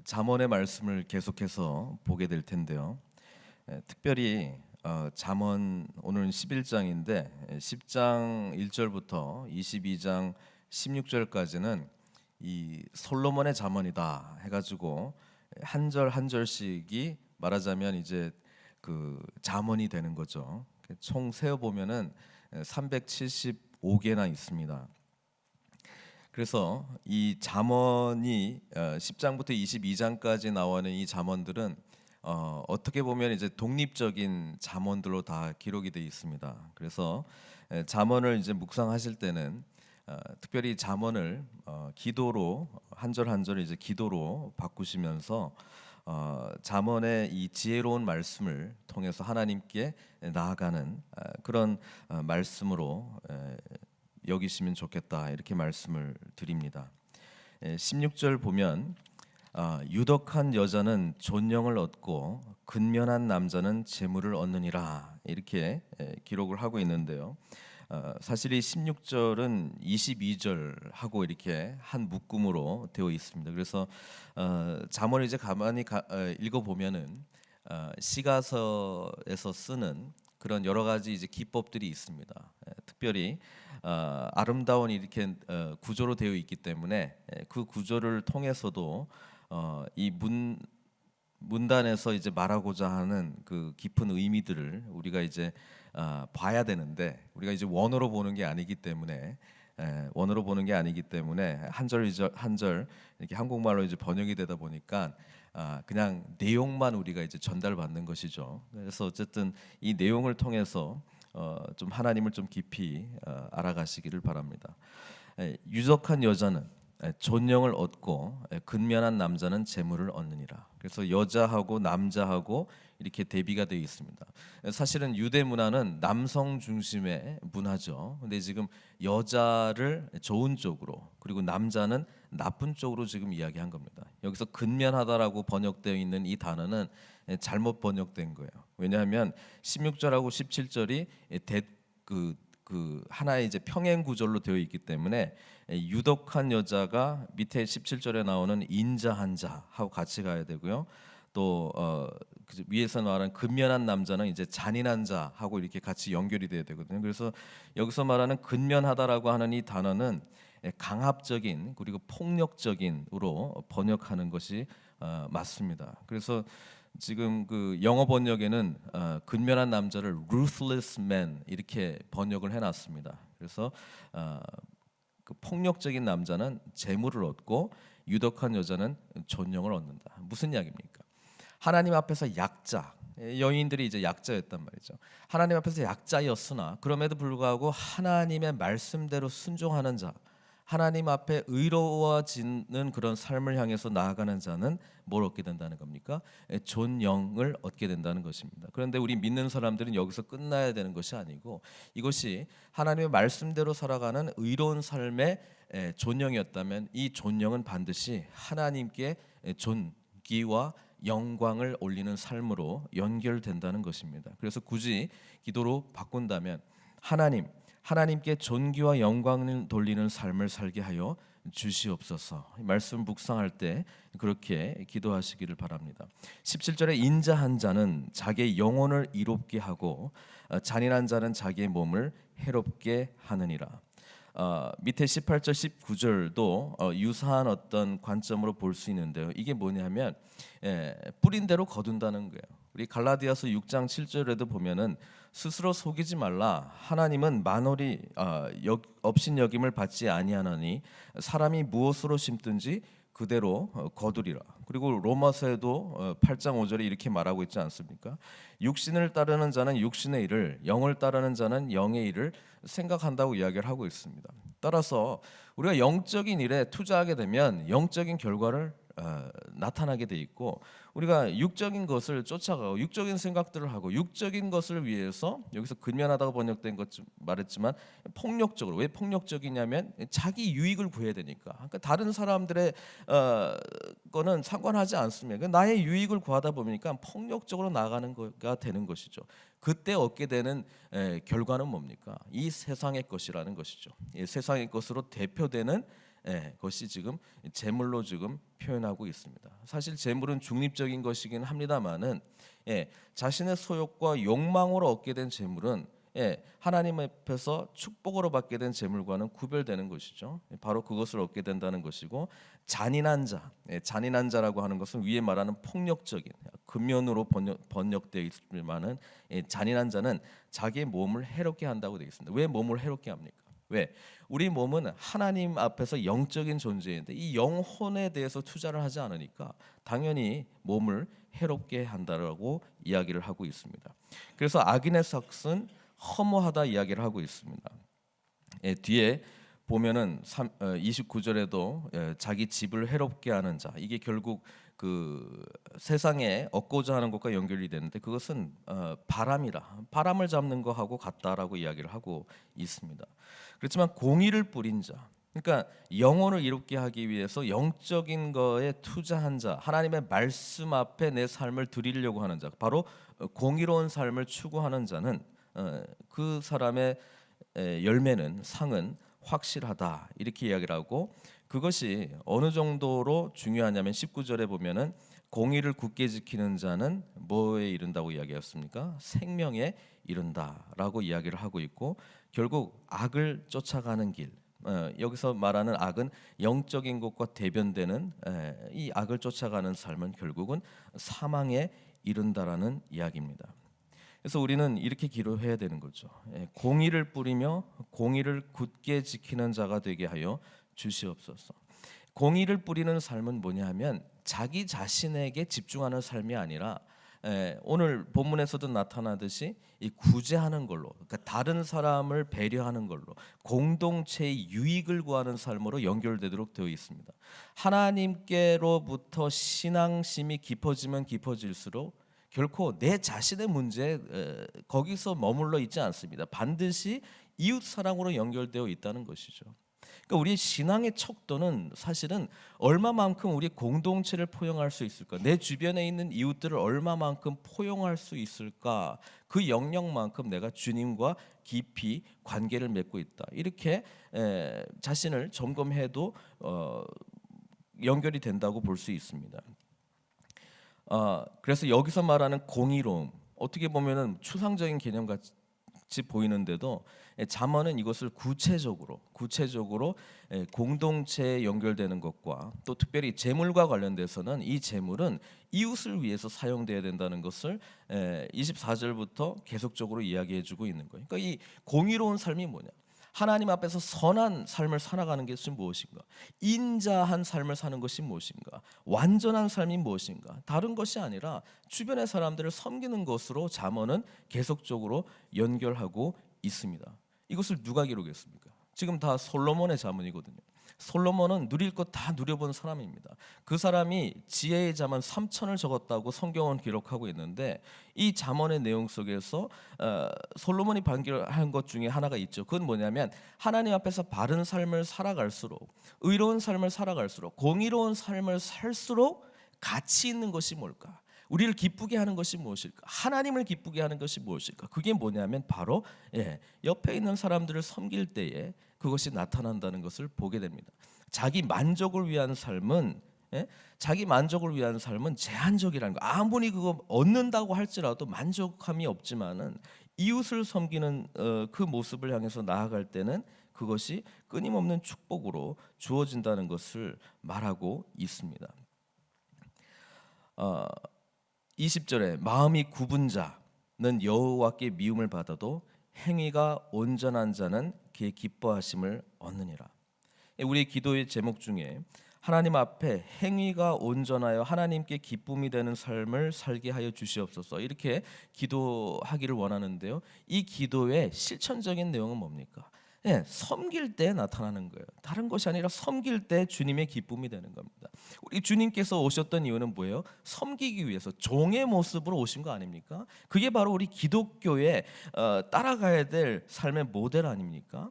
잠언의 말씀을 계속해서 보게 될 텐데요. 특별히 잠언 오늘은 11장인데 10장 1절부터 22장 16절까지는 이 솔로몬의 잠언이다 해가지고 한 절 한 절씩이 말하자면 이제 그 잠언이 되는 거죠. 총 세어 보면은 375개나 있습니다. 그래서 이 잠언이 10장부터 22장까지 나오는 이 잠언들은 어떻게 보면 이제 독립적인 잠언들로 다 기록이 되어 있습니다. 그래서 잠언을 이제 묵상하실 때는 특별히 잠언을 기도로 한 절 한 절을 이제 기도로 바꾸시면서 잠언의 이 지혜로운 말씀을 통해서 하나님께 나아가는 그런 말씀으로 여기시면 좋겠다 이렇게 말씀을 드립니다. 16절 보면 유덕한 여자는 존영을 얻고 근면한 남자는 재물을 얻느니라 이렇게 기록을 하고 있는데요. 사실 이 16절은 22절하고 이렇게 한 묶음으로 되어 있습니다. 그래서 잠언을 이제 가만히 읽어 보면은 시가서에서 쓰는 그런 여러 가지 이제 기법들이 있습니다. 특별히 아름다운 이렇게 구조로 되어 있기 때문에 그 구조를 통해서도 이 문단에서 이제 말하고자 하는 그 깊은 의미들을 우리가 이제 봐야 되는데 우리가 이제 원어로 보는 게 아니기 때문에 한 절 한 절 이렇게 한국말로 이제 번역이 되다 보니까 그냥 내용만 우리가 이제 전달받는 것이죠. 그래서 어쨌든 이 내용을 통해서 좀 하나님을 좀 깊이 알아가시기를 바랍니다. 유적한 여자는 존영을 얻고 근면한 남자는 재물을 얻느니라. 그래서 여자하고 남자하고 이렇게 대비가 되어 있습니다. 사실은 유대 문화는 남성 중심의 문화죠. 근데 지금 여자를 좋은 쪽으로 그리고 남자는 나쁜 쪽으로 지금 이야기한 겁니다. 여기서 근면하다라고 번역되어 있는 이 단어는 잘못 번역된 거예요. 왜냐하면 16절하고 17절이 그 하나의 이제 평행 구절로 되어 있기 때문에 유독한 여자가 밑에 17절에 나오는 인자한 자하고 같이 가야 되고요. 또 위에서 말하는 근면한 남자는 이제 잔인한 자하고 이렇게 같이 연결이 돼야 되거든요. 그래서 여기서 말하는 근면하다라고 하는 이 단어는 강압적인 그리고 폭력적인으로 번역하는 것이 맞습니다. 그래서 지금 그 영어 번역에는 근면한 남자를 ruthless man 이렇게 번역을 해놨습니다. 그래서 그 폭력적인 남자는 재물을 얻고 유덕한 여자는 존영을 얻는다. 무슨 이야기입니까? 하나님 앞에서 약자, 여인들이 이제 약자였단 말이죠. 하나님 앞에서 약자였으나 그럼에도 불구하고 하나님의 말씀대로 순종하는 자, 하나님 앞에 의로워지는 그런 삶을 향해서 나아가는 자는 뭘 얻게 된다는 겁니까? 존영을 얻게 된다는 것입니다. 그런데 우리 믿는 사람들은 여기서 끝나야 되는 것이 아니고 이것이 하나님의 말씀대로 살아가는 의로운 삶의 존영이었다면 이 존영은 반드시 하나님께 존귀와 영광을 올리는 삶으로 연결된다는 것입니다. 그래서 굳이 기도로 바꾼다면 하나님께 존귀와 영광을 돌리는 삶을 살게 하여 주시옵소서. 말씀 묵상할 때 그렇게 기도하시기를 바랍니다. 17절에 인자한 자는 자기의 영혼을 이롭게 하고 잔인한 자는 자기의 몸을 해롭게 하느니라. 밑에 18절 19절도 유사한 어떤 관점으로 볼 수 있는데요. 이게 뭐냐면 뿌린 대로 거둔다는 거예요. 우리 갈라디아서 6장 7절에도 보면은 스스로 속이지 말라. 하나님은 만월이 업신여김을 받지 아니하나니 사람이 무엇으로 심든지 그대로 거두리라. 그리고 로마서에도 8장 5절에 이렇게 말하고 있지 않습니까? 육신을 따르는 자는 육신의 일을, 영을 따르는 자는 영의 일을 생각한다고 이야기를 하고 있습니다. 따라서 우리가 영적인 일에 투자하게 되면 영적인 결과를 나타나게 돼 있고 우리가 육적인 것을 쫓아가고 육적인 생각들을 하고 육적인 것을 위해서 여기서 근면하다고 번역된 것 말했지만 폭력적으로 왜 폭력적이냐면 자기 유익을 구해야 되니까 그러니까 다른 사람들의 거는 상관하지 않습니다. 나의 유익을 구하다 보니까 폭력적으로 나가는 거가 되는 것이죠. 그때 얻게 되는 결과는 뭡니까? 이 세상의 것이라는 것이죠. 이 세상의 것으로 대표되는 것이 지금 재물로 지금 표현하고 있습니다. 사실 재물은 중립적인 것이긴 합니다만은 자신의 소욕과 욕망으로 얻게 된 재물은 하나님 앞에서 축복으로 받게 된 재물과는 구별되는 것이죠. 바로 그것을 얻게 된다는 것이고, 잔인한 자, 잔인한 자라고 하는 것은 위에 말하는 폭력적인 근면으로 번역되어 있지만은 잔인한 자는 자기의 몸을 해롭게 한다고 되어 있습니다. 왜 몸을 해롭게 합니까? 왜? 우리 몸은 하나님 앞에서 영적인 존재인데 이 영혼에 대해서 투자를 하지 않으니까 당연히 몸을 해롭게 한다라고 이야기를 하고 있습니다. 그래서 악인의 삭은 허무하다 이야기를 하고 있습니다. 뒤에 보면은 29절에도 자기 집을 해롭게 하는 자, 이게 결국 그 세상에 얻고자 하는 것과 연결이 되는데 그것은 바람을 잡는 거하고 같다라고 이야기를 하고 있습니다. 그렇지만 공의를 뿌린 자, 그러니까 영혼을 이롭게 하기 위해서 영적인 거에 투자한 자, 하나님의 말씀 앞에 내 삶을 드리려고 하는 자, 바로 공의로운 삶을 추구하는 자는 그 사람의 열매는 상은 확실하다 이렇게 이야기를 하고, 그것이 어느 정도로 중요하냐면 19절에 보면은 공의를 굳게 지키는 자는 뭐에 이른다고 이야기했습니까? 생명에 이른다라고 이야기를 하고 있고, 결국 악을 쫓아가는 길, 여기서 말하는 악은 영적인 것과 대변되는 이 악을 쫓아가는 삶은 결국은 사망에 이른다라는 이야기입니다. 그래서 우리는 이렇게 기도해야 되는 거죠. 공의를 뿌리며 공의를 굳게 지키는 자가 되게 하여 주시옵소서. 공의를 뿌리는 삶은 뭐냐면 자기 자신에게 집중하는 삶이 아니라 오늘 본문에서도 나타나듯이 이 구제하는 걸로, 그러니까 다른 사람을 배려하는 걸로 공동체의 유익을 구하는 삶으로 연결되도록 되어 있습니다. 하나님께로부터 신앙심이 깊어지면 깊어질수록 결코 내 자신의 문제에 거기서 머물러 있지 않습니다. 반드시 이웃 사랑으로 연결되어 있다는 것이죠. 그러니까 우리 신앙의 척도는 사실은 얼마만큼 우리 공동체를 포용할 수 있을까, 내 주변에 있는 이웃들을 얼마만큼 포용할 수 있을까, 그 영역만큼 내가 주님과 깊이 관계를 맺고 있다, 이렇게 자신을 점검해도 연결이 된다고 볼 수 있습니다. 그래서 여기서 말하는 공의로움, 어떻게 보면은 추상적인 개념 같이 보이는데도 잠언은 이것을 구체적으로 공동체에 연결되는 것과 또 특별히 재물과 관련돼서는 이 재물은 이웃을 위해서 사용돼야 된다는 것을 24절부터 계속적으로 이야기해주고 있는 거예요. 그러니까 이 공의로운 삶이 뭐냐? 하나님 앞에서 선한 삶을 살아가는 것이 무엇인가? 인자한 삶을 사는 것이 무엇인가? 완전한 삶이 무엇인가? 다른 것이 아니라 주변의 사람들을 섬기는 것으로 잠언은 계속적으로 연결하고 있습니다. 이것을 누가 기록했습니까? 지금 다 솔로몬의 잠언이거든요. 솔로몬은 누릴 것 다 누려본 사람입니다. 그 사람이 지혜의 잠언 3천을 적었다고 성경은 기록하고 있는데 이 잠언의 내용 속에서 솔로몬이 발견한 것 중에 하나가 있죠. 그건 뭐냐면 하나님 앞에서 바른 삶을 살아갈수록, 의로운 삶을 살아갈수록, 공의로운 삶을 살수록 가치 있는 것이 뭘까? 우리를 기쁘게 하는 것이 무엇일까? 하나님을 기쁘게 하는 것이 무엇일까? 그게 뭐냐면 바로 옆에 있는 사람들을 섬길 때에 그것이 나타난다는 것을 보게 됩니다. 자기 만족을 위한 삶은 제한적이라는 거. 아무리 그거 얻는다고 할지라도 만족함이 없지만은 이웃을 섬기는 그 모습을 향해서 나아갈 때는 그것이 끊임없는 축복으로 주어진다는 것을 말하고 있습니다. 20절에 마음이 굽은 자는 여호와께 미움을 받아도 행위가 온전한 자는 그의 기뻐하심을 얻느니라. 우리 기도의 제목 중에 하나님 앞에 행위가 온전하여 하나님께 기쁨이 되는 삶을 살게 하여 주시옵소서, 이렇게 기도하기를 원하는데요. 이 기도의 실천적인 내용은 뭡니까? 섬길 때 나타나는 거예요. 다른 것이 아니라 섬길 때 주님의 기쁨이 되는 겁니다. 우리 주님께서 오셨던 이유는 뭐예요? 섬기기 위해서 종의 모습으로 오신 거 아닙니까? 그게 바로 우리 기독교의 따라가야 될 삶의 모델 아닙니까?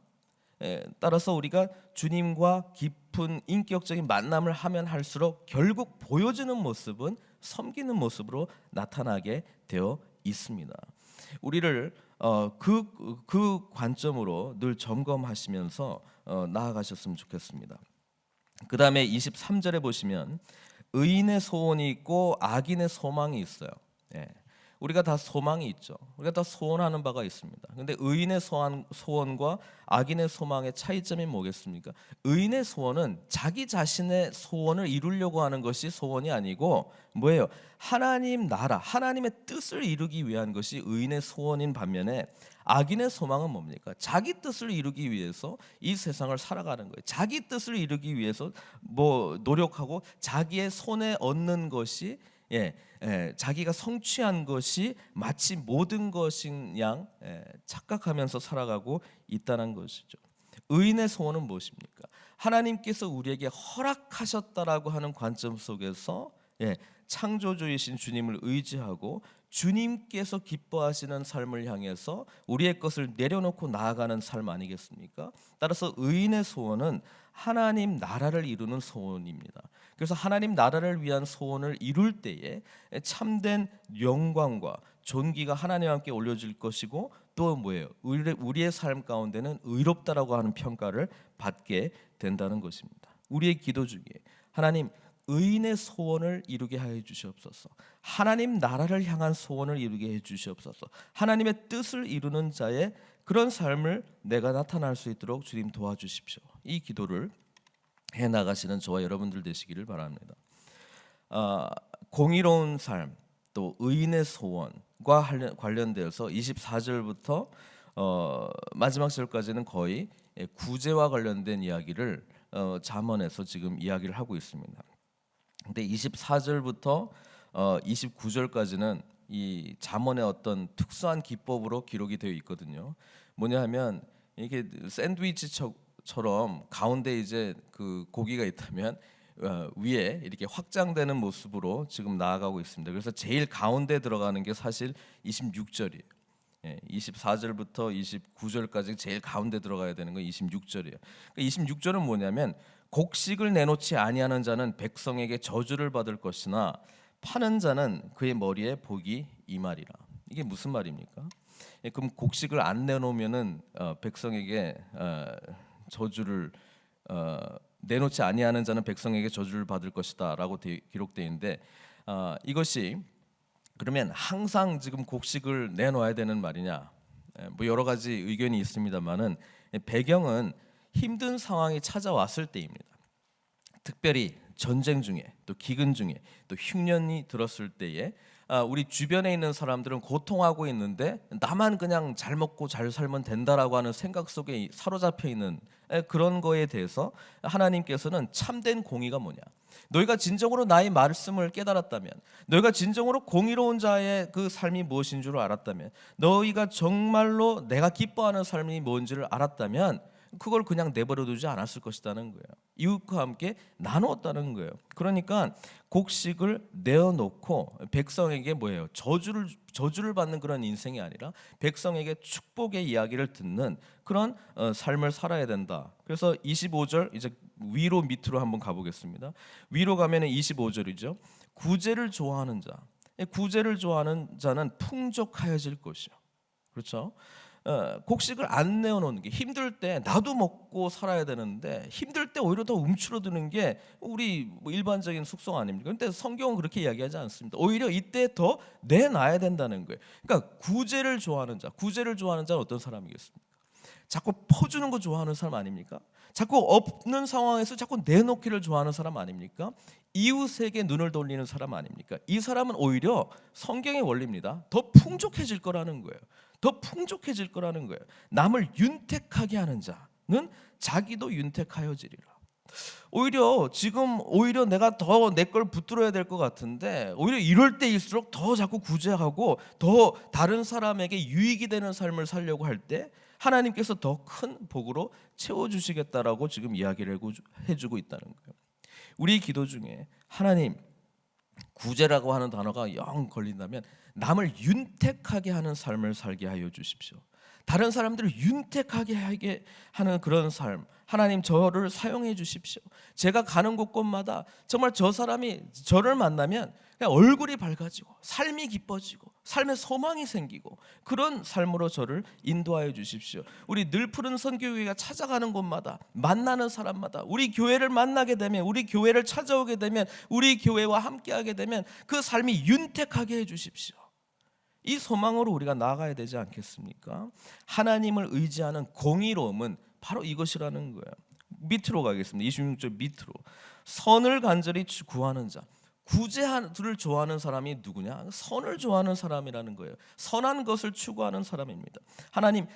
따라서 우리가 주님과 깊은 인격적인 만남을 하면 할수록 결국 보여지는 모습은 섬기는 모습으로 나타나게 되어 있습니다. 우리를 그 관점으로 늘 점검하시면서 나아가셨으면 좋겠습니다. 그 다음에 23절에 보시면 의인의 소원이 있고 악인의 소망이 있어요. 예. 우리가 다 소망이 있죠. 우리가 다 소원하는 바가 있습니다. 근데 의인의 소원과 악인의 소망의 차이점이 뭐겠습니까? 의인의 소원은 자기 자신의 소원을 이루려고 하는 것이 소원이 아니고 뭐예요? 하나님 나라, 하나님의 뜻을 이루기 위한 것이 의인의 소원인 반면에 악인의 소망은 뭡니까? 자기 뜻을 이루기 위해서 이 세상을 살아가는 거예요. 자기 뜻을 이루기 위해서 뭐 노력하고 자기의 손에 얻는 것이 자기가 성취한 것이 마치 모든 것인 양 착각하면서 살아가고 있다는 것이죠. 의인의 소원은 무엇입니까? 하나님께서 우리에게 허락하셨다라고 하는 관점 속에서 창조주이신 주님을 의지하고 주님께서 기뻐하시는 삶을 향해서 우리의 것을 내려놓고 나아가는 삶 아니겠습니까? 따라서 의인의 소원은 하나님 나라를 이루는 소원입니다. 그래서 하나님 나라를 위한 소원을 이룰 때에 참된 영광과 존귀가 하나님과 함께 올려질 것이고 또 뭐예요? 우리의 삶 가운데는 의롭다라고 하는 평가를 받게 된다는 것입니다. 우리의 기도 중에 하나님 의인의 소원을 이루게 하여 주시옵소서. 하나님 나라를 향한 소원을 이루게 해 주시옵소서. 하나님의 뜻을 이루는 자의 그런 삶을 내가 나타날 수 있도록 주님 도와주십시오. 이 기도를 해 나가시는 저와 여러분들 되시기를 바랍니다. 공의로운 삶 또 의인의 소원과 관련되어서 24절부터 마지막 절까지는 거의 구제와 관련된 이야기를 잠언에서 지금 이야기를 하고 있습니다. 근데 24절부터 29절까지는 이 잠언의 어떤 특수한 기법으로 기록이 되어 있거든요. 뭐냐 하면 이게 샌드위치처럼 가운데 이제 그 고기가 있다면 위에 이렇게 확장되는 모습으로 지금 나아가고 있습니다. 그래서 제일 가운데 들어가는 게 사실 26절이에요. 24절부터 29절까지 제일 가운데 들어가야 되는 건 26절이에요. 26절은 뭐냐면 곡식을 내놓지 아니하는 자는 백성에게 저주를 받을 것이나 파는 자는 그의 머리에 복이 임하리라. 이게 무슨 말입니까? 그럼 곡식을 안 내놓으면은 백성에게 저주를 내놓지 아니하는 자는 백성에게 저주를 받을 것이다라고 기록되어 있는데 이것이 그러면 항상 지금 곡식을 내놓아야 되는 말이냐? 뭐 여러 가지 의견이 있습니다만은 배경은 힘든 상황이 찾아왔을 때입니다. 특별히 전쟁 중에 또 기근 중에 또 흉년이 들었을 때에 우리 주변에 있는 사람들은 고통하고 있는데 나만 그냥 잘 먹고 잘 살면 된다라고 하는 생각 속에 사로잡혀 있는 그런 거에 대해서 하나님께서는 참된 공의가 뭐냐? 너희가 진정으로 나의 말씀을 깨달았다면, 너희가 진정으로 공의로운 자의 그 삶이 무엇인 줄 알았다면, 너희가 정말로 내가 기뻐하는 삶이 뭔지를 알았다면 그걸 그냥 내버려 두지 않았을 것이라는 거예요. 이웃과 함께 나누었다는 거예요. 그러니까 곡식을 내어놓고 백성에게 뭐예요? 저주를 받는 그런 인생이 아니라 백성에게 축복의 이야기를 듣는 그런 삶을 살아야 된다. 그래서 25절 이제 위로 밑으로 한번 가보겠습니다. 위로 가면은 25절이죠. 구제를 좋아하는 자, 구제를 좋아하는 자는 풍족하여질 것이요. 그렇죠? 곡식을 안 내어놓는 게 힘들 때 나도 먹고 살아야 되는데 힘들 때 오히려 더 움츠러드는 게 우리 뭐 일반적인 숙성 아닙니까? 근데 성경은 그렇게 이야기하지 않습니다. 오히려 이때 더 내놔야 된다는 거예요. 그러니까 구제를 좋아하는 자, 구제를 좋아하는 자는 어떤 사람이겠습니까? 자꾸 퍼주는 거 좋아하는 사람 아닙니까? 자꾸 없는 상황에서 자꾸 내놓기를 좋아하는 사람 아닙니까? 이웃에게 눈을 돌리는 사람 아닙니까? 이 사람은 오히려 성경의 원리입니다. 더 풍족해질 거라는 거예요. 더 풍족해질 거라는 거예요. 남을 윤택하게 하는 자는 자기도 윤택하여지리라. 오히려 지금 내가 더 내 걸 붙들어야 될 것 같은데 오히려 이럴 때일수록 더 자꾸 구제하고 더 다른 사람에게 유익이 되는 삶을 살려고 할 때 하나님께서 더 큰 복으로 채워주시겠다라고 지금 이야기를 해주고 있다는 거예요. 우리 기도 중에 하나님 구제라고 하는 단어가 영 걸린다면 남을 윤택하게 하는 삶을 살게 하여 주십시오. 다른 사람들을 윤택하게 하게 하는 그런 삶, 하나님 저를 사용해 주십시오. 제가 가는 곳곳마다 정말 저 사람이 저를 만나면 그냥 얼굴이 밝아지고 삶이 기뻐지고 삶에 소망이 생기고 그런 삶으로 저를 인도하여 주십시오. 우리 늘 푸른 선교회가 찾아가는 곳마다 만나는 사람마다 우리 교회를 만나게 되면, 우리 교회를 찾아오게 되면, 우리 교회와 함께하게 되면 그 삶이 윤택하게 해 주십시오. 이 소망으로 우리가 나아가야 되지 않겠습니까? 하나님을 의지하는 공의로움은 바로 이것이라는 거예요. 밑으로 가겠습니다. 26절 밑으로. 선을 간절히 구하는 자. 구제를 좋아하는 사람이 누구냐? 선을 좋아하는 사람이라는 거예요. 선한 것을 추구하는 사람입니다. 하나님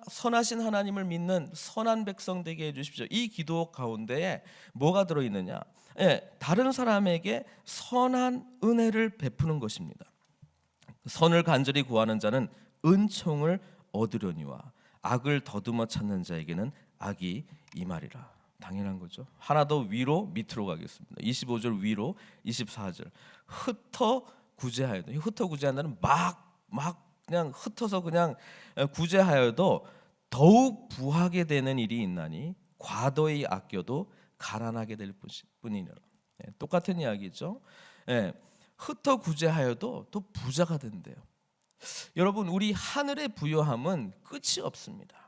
선하신 하나님을 믿는 선한 백성 되게 해주십시오. 이 기도 가운데에 뭐가 들어있느냐? 다른 사람에게 선한 은혜를 베푸는 것입니다. 선을 간절히 구하는 자는 은총을 얻으려니와 악을 더듬어 찾는 자에게는 악이 임하리라. 당연한 거죠. 하나 더 위로 밑으로 가겠습니다. 25절 위로 24절. 흩어 구제하여도, 흩어 구제한다는 막 그냥 흩어서 그냥 구제하여도 더욱 부하게 되는 일이 있나니 과도히 아껴도 가난하게 될 뿐이니라. 똑같은 이야기죠. 흩어 구제하여도 또 부자가 된대요. 여러분, 우리 하늘의 부요함은 끝이 없습니다.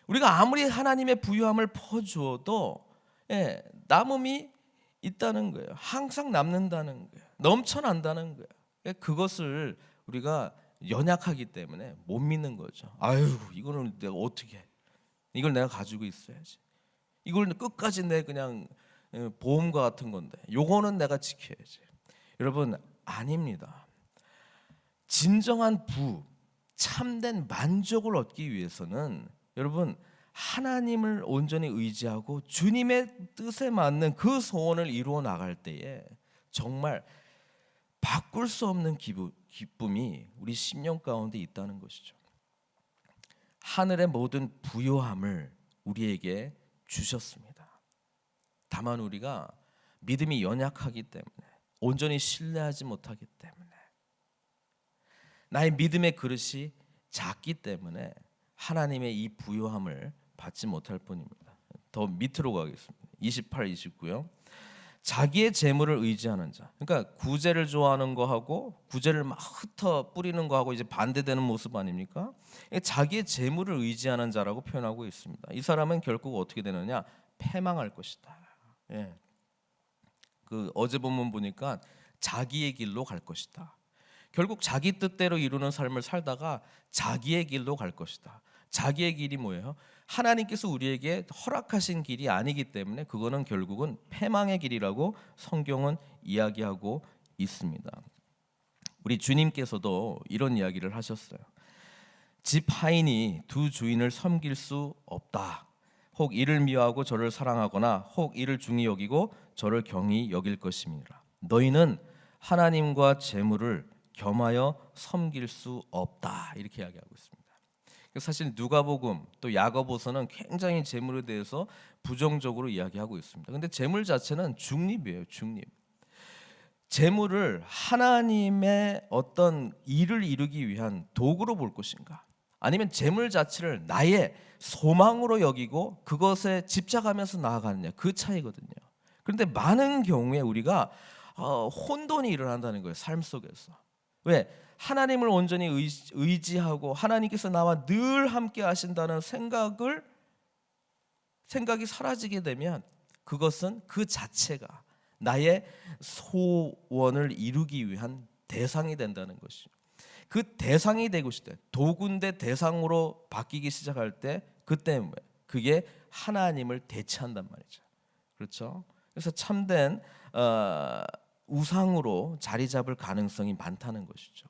우리가 아무리 하나님의 부유함을 퍼주어도 남음이 있다는 거예요. 항상 남는다는 거예요. 넘쳐난다는 거예요. 그것을 우리가 연약하기 때문에 못 믿는 거죠. 아유, 이거는 내가 어떻게 해? 이걸 내가 가지고 있어야지. 이걸 끝까지 내 그냥 보험과 같은 건데 요거는 내가 지켜야지. 여러분, 아닙니다. 진정한 참된 만족을 얻기 위해서는 여러분, 하나님을 온전히 의지하고 주님의 뜻에 맞는 그 소원을 이루어 나갈 때에 정말 바꿀 수 없는 기쁨이 우리 심령 가운데 있다는 것이죠. 하늘의 모든 부요함을 우리에게 주셨습니다. 다만 우리가 믿음이 연약하기 때문에, 온전히 신뢰하지 못하기 때문에, 나의 믿음의 그릇이 작기 때문에 하나님의 이 부요함을 받지 못할 뿐입니다. 더 밑으로 가겠습니다. 28, 29요. 자기의 재물을 의지하는 자. 그러니까 구제를 좋아하는 거하고 구제를 막 흩어 뿌리는 거하고 이제 반대되는 모습 아닙니까? 자기의 재물을 의지하는 자라고 표현하고 있습니다. 이 사람은 결국 어떻게 되느냐? 패망할 것이다. 그 어제 본문 보니까 자기의 길로 갈 것이다. 결국 자기 뜻대로 이루는 삶을 살다가 자기의 길로 갈 것이다. 자기의 길이 뭐예요? 하나님께서 우리에게 허락하신 길이 아니기 때문에 그거는 결국은 패망의 길이라고 성경은 이야기하고 있습니다. 우리 주님께서도 이런 이야기를 하셨어요. 집 하인이 두 주인을 섬길 수 없다. 혹 이를 미워하고 저를 사랑하거나 혹 이를 중히 여기고 저를 경히 여길 것임이라. 너희는 하나님과 재물을 겸하여 섬길 수 없다. 이렇게 이야기하고 있습니다. 사실 누가복음 또 야고보서는 굉장히 재물에 대해서 부정적으로 이야기하고 있습니다. 근데 재물 자체는 중립이에요. 중립. 재물을 하나님의 어떤 일을 이루기 위한 도구로 볼 것인가, 아니면 재물 자체를 나의 소망으로 여기고 그것에 집착하면서 나아가느냐, 그 차이거든요. 그런데 많은 경우에 우리가 혼돈이 일어난다는 거예요. 삶 속에서. 왜? 하나님을 온전히 의지하고 하나님께서 나와 늘 함께 하신다는 생각이 사라지게 되면 그것은 그 자체가 나의 소원을 이루기 위한 대상이 된다는 것이죠. 그 대상이 되고 있을 때, 도구인데 대상으로 바뀌기 시작할 때, 그때 그게 하나님을 대체한단 말이죠. 그렇죠? 그래서 참된 우상으로 자리 잡을 가능성이 많다는 것이죠.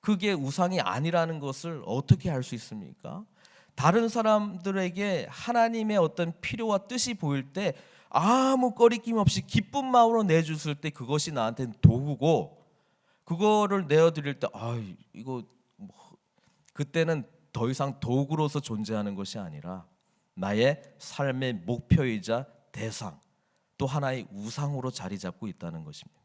그게 우상이 아니라는 것을 어떻게 알 수 있습니까? 다른 사람들에게 하나님의 어떤 필요와 뜻이 보일 때 아무 꺼리낌 없이 기쁜 마음으로 내줬을 때 그것이 나한테는 도구고, 그거를 내어드릴 때 이거 그때는 더 이상 도구로서 존재하는 것이 아니라 나의 삶의 목표이자 대상, 또 하나의 우상으로 자리 잡고 있다는 것입니다.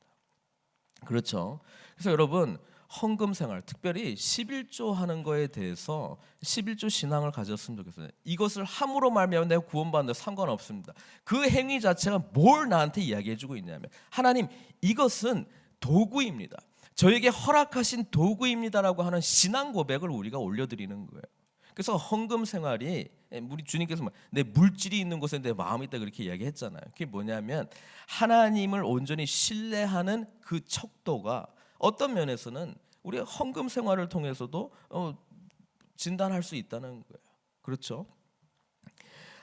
그렇죠? 그래서 여러분, 헌금 생활, 특별히 11조 하는 거에 대해서 11조 신앙을 가졌으면 좋겠어요. 이것을 함으로 말미암아 내가 구원받는다, 상관없습니다. 그 행위 자체가 뭘 나한테 이야기해주고 있냐면, 하나님, 이것은 도구입니다. 저에게 허락하신 도구입니다라고 하는 신앙 고백을 우리가 올려드리는 거예요. 그래서 헌금 생활이 우리 주님께서 내 물질이 있는 곳에 내 마음이 있다 그렇게 이야기했잖아요. 그게 뭐냐면 하나님을 온전히 신뢰하는 그 척도가 어떤 면에서는 우리가 헌금 생활을 통해서도 진단할 수 있다는 거예요. 그렇죠?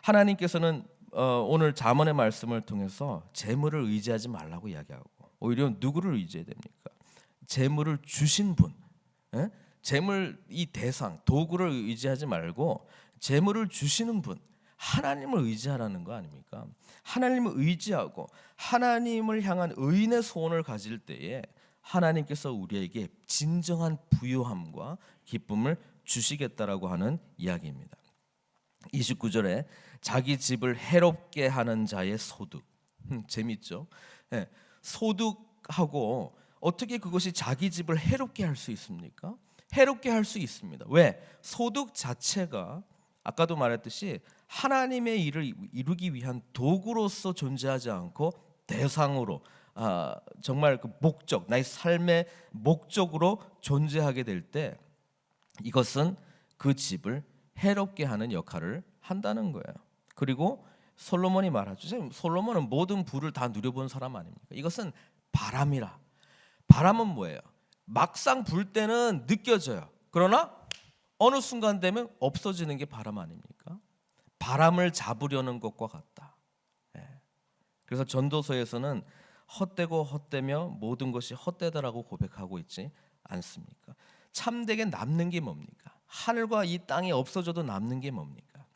하나님께서는 오늘 잠언의 말씀을 통해서 재물을 의지하지 말라고 이야기하고 오히려 누구를 의지해야 됩니까? 재물을 주신 분, 재물 이 대상, 도구를 의지하지 말고 재물을 주시는 분, 하나님을 의지하라는 거 아닙니까? 하나님을 의지하고 하나님을 향한 의인의 소원을 가질 때에 하나님께서 우리에게 진정한 부유함과 기쁨을 주시겠다라고 하는 이야기입니다. 29절에 자기 집을 해롭게 하는 자의 소득. 재밌죠? 소득하고 어떻게 그것이 자기 집을 해롭게 할 수 있습니까? 해롭게 할 수 있습니다. 왜? 소득 자체가 아까도 말했듯이 하나님의 일을 이루기 위한 도구로서 존재하지 않고 대상으로 정말 그 목적, 나의 삶의 목적으로 존재하게 될 때 이것은 그 집을 해롭게 하는 역할을 한다는 거예요. 그리고 솔로몬이 말하죠. 솔로몬은 모든 부를 다 누려본 사람 아닙니까? 이것은 바람이라. 바람은 뭐예요? 막상 불 때는 느껴져요. 그러나 어느 순간 되면 없어지는 게 바람 아닙니까? 바람을 잡으려는 것과 같다. 그래서 전도서에서는 헛되고 헛되며 모든 것이 헛되다라고 고백하고 있지 않습니까? 참되게 남는 게 뭡니까? 하늘과 이 땅이 없어져도 남는 게 뭡니까?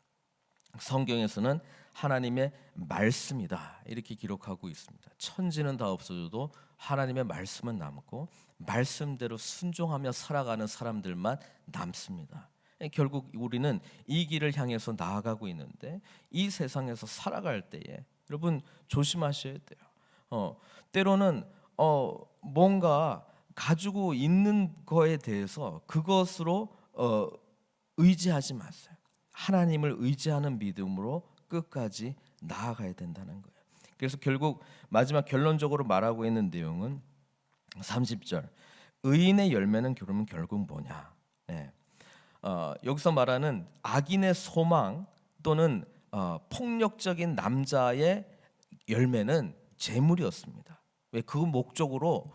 성경에서는 하나님의 말씀이다 이렇게 기록하고 있습니다. 천지는 다 없어져도 하나님의 말씀은 남고 말씀대로 순종하며 살아가는 사람들만 남습니다. 결국 우리는 이 길을 향해서 나아가고 있는데 이 세상에서 살아갈 때에 여러분 조심하셔야 돼요. 때로는 뭔가 가지고 있는 거에 대해서 그것으로 의지하지 마세요. 하나님을 의지하는 믿음으로 끝까지 나아가야 된다는 거예요. 그래서 결국 마지막 결론적으로 말하고 있는 내용은 30절 의인의 열매는 그러면 결국 뭐냐? 여기서 말하는 악인의 소망 또는 폭력적인 남자의 열매는 재물이었습니다. 왜? 그 목적으로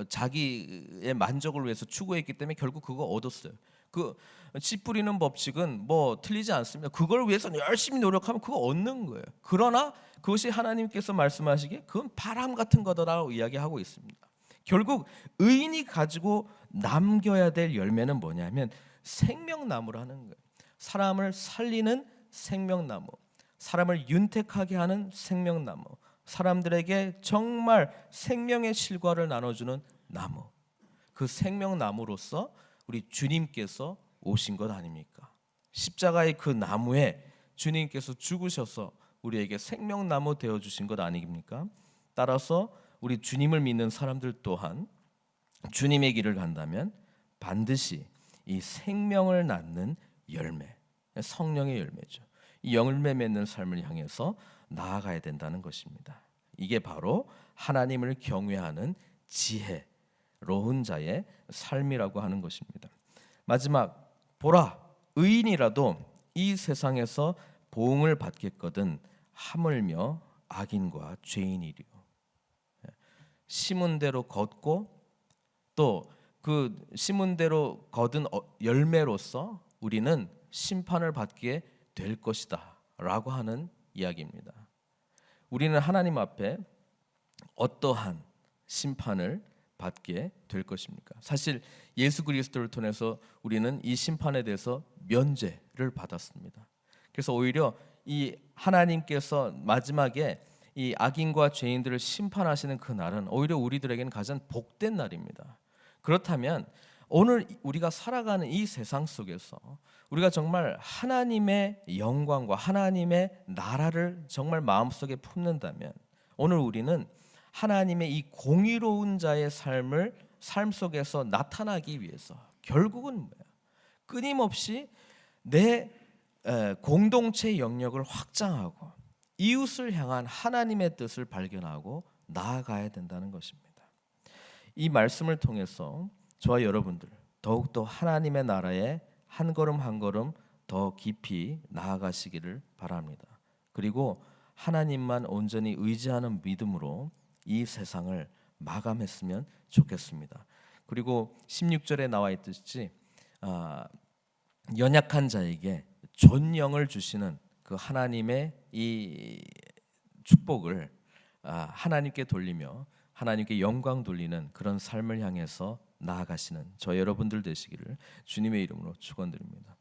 자기의 만족을 위해서 추구했기 때문에 결국 그거 얻었어요. 그 씨 뿌리는 법칙은 뭐 틀리지 않습니다. 그걸 위해서 열심히 노력하면 그거 얻는 거예요. 그러나 그것이 하나님께서 말씀하시기에 그건 바람 같은 거다라고 이야기하고 있습니다. 결국 의인이 가지고 남겨야 될 열매는 뭐냐면 생명나무라는 거예요. 사람을 살리는 생명나무, 사람을 윤택하게 하는 생명나무, 사람들에게 정말 생명의 실과를 나눠주는 나무. 그 생명나무로서 우리 주님께서 오신 것 아닙니까? 십자가의 그 나무에 주님께서 죽으셔서 우리에게 생명나무 되어주신 것 아닙니까? 따라서 우리 주님을 믿는 사람들 또한 주님의 길을 간다면 반드시 이 생명을 낳는 열매, 성령의 열매죠. 이 열매 맺는 삶을 향해서 나아가야 된다는 것입니다. 이게 바로 하나님을 경외하는 지혜로운 자의 삶이라고 하는 것입니다. 마지막 보라 의인이라도 이 세상에서 보응을 받겠거든 하물며 악인과 죄인이리요. 심은 대로 걷고 또 그 심은 대로 거둔 열매로서 우리는 심판을 받게 될 것이다 라고 하는 이야기입니다. 우리는 하나님 앞에 어떠한 심판을 받게 될 것입니까? 사실 예수 그리스도를 통해서 우리는 이 심판에 대해서 면제를 받았습니다. 그래서 오히려 이 하나님께서 마지막에 이 악인과 죄인들을 심판하시는 그 날은 오히려 우리들에게는 가장 복된 날입니다. 그렇다면 오늘 우리가 살아가는 이 세상 속에서 우리가 정말 하나님의 영광과 하나님의 나라를 정말 마음속에 품는다면 오늘 우리는 하나님의 이 공의로운 자의 삶 속에서 나타나기 위해서 결국은 뭐야? 끊임없이 내 공동체 영역을 확장하고 이웃을 향한 하나님의 뜻을 발견하고 나아가야 된다는 것입니다. 이 말씀을 통해서 저와 여러분들 더욱더 하나님의 나라에 한 걸음 한 걸음 더 깊이 나아가시기를 바랍니다. 그리고 하나님만 온전히 의지하는 믿음으로 이 세상을 마감했으면 좋겠습니다. 그리고 16절에 나와 있듯이 연약한 자에게 존영을 주시는 그 하나님의 이 축복을 하나님께 돌리며 하나님께 영광 돌리는 그런 삶을 향해서 나아가시는 저 여러분들 되시기를 주님의 이름으로 축원드립니다.